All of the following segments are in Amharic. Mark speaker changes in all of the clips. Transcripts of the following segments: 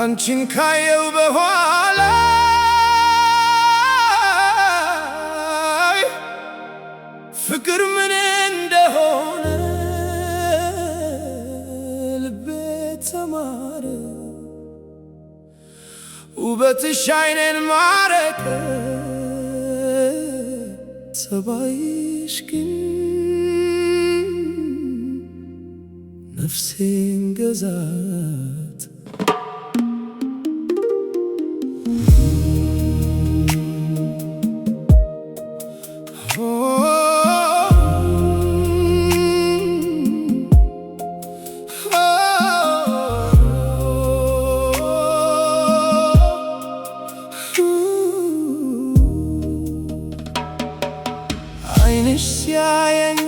Speaker 1: አንቺን ካየው በኋላ ፍቅር ምን እንደሆነ ልቤ ተማረ። ውበትሽ ዓይኔን ማረከ፣ ጸባይሽ ግን ነፍሴን ገዛት። ዓይንሽ ሲያየኝ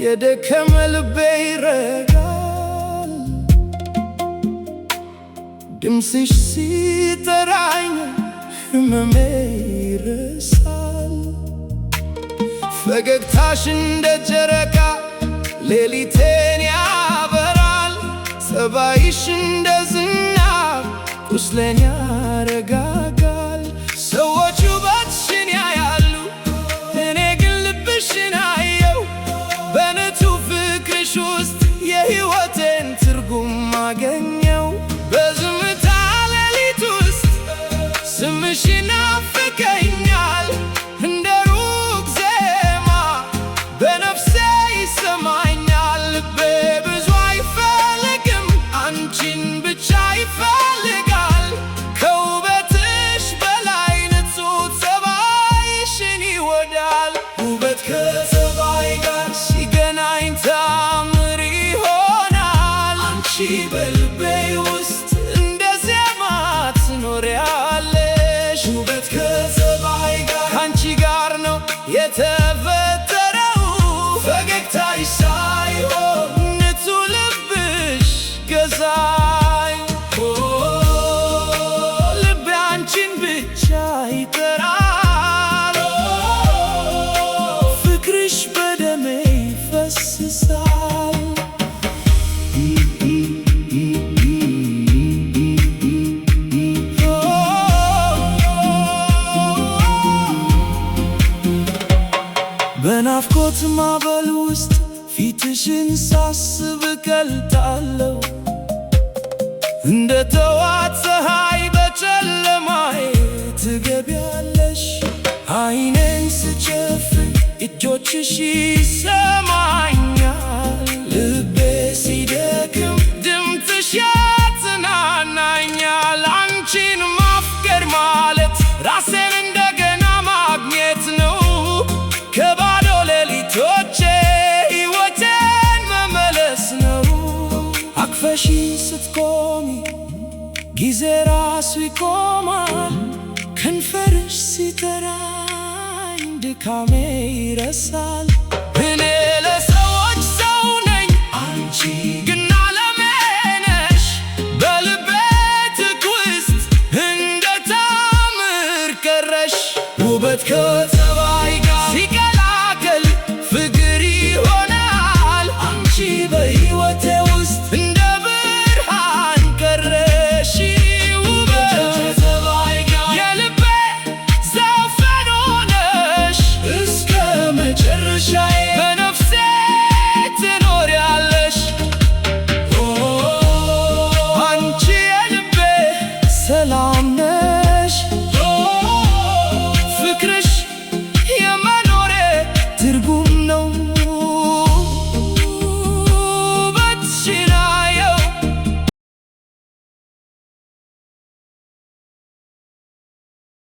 Speaker 1: የደከመ ልቤ ይረጋል። ድምፅሽ ሲጠራኝ ሕመሜ ይረሳል። ፈገግታሽ እንደ ጨረቃ ሌሊቴን ያበራል። ጸባይሽ እንደ ዝናብ ቁስሌን ያረጋጋል። ሰዎች ውበትሽን ያያሉ፣ እኔ ግን ልብሽን አየው። በንጹህ ፍቅርሽ ውስጥ የሕይወቴን ትርጉም አገኘው። በዝምታ ሌሊት ውስጥ ስምሽ ይናፍቀኛል። እንደ ሩቅ ዜማ በነፍሴ ይሰማኛል። ልቤ ብዙ አይፈልግም፣ አንቺን ብቻ ይፈልጋል። ከውበትሽ በላይ ንጹህ ጸባይሽን ይወዳል። ውበት ከጸባይ ጋር ሲገናኝ ታምር ይሆናል። አንቺ በልቤ ውስጥ እንደ ዜማ ትኖሪያለሽ። ውበት ከጸባይ ጋር ከአንቺ ጋር ነው የተፈጠረው። ፈገግታሽ ሳይሆን ንጹህ ልብሽ ገዛኝ። ልቤ አንቺን ብቻ ይጠራል። ፍቅርሽ በደሜ ይፈስሳል። በናፍቆት ማዕበል ውስጥ ፊትሽን ሳስብ እቀልጣለሁ። እንደ ጠዋት ፀሐይ በጨለማዬ ትገቢያለሽ። ዓይኔን ስጨፍን እጆችሽ ይሰማኛል። ልቤ ሲደክም ድምፅሽ ያጽናናኛል። አንቺን ማፍቀር ማለት ራሴን እንደገና ማግኘት ነው። ከባዶ ሌሊቶቼ ሕይወቴን መመለስ ነው። አቅፈሽኝ ስትቆሚ ጊዜ ራሱ ይቆማል። ከንፈርሽ ሲጠራኝ ድካሜ ይረሳል።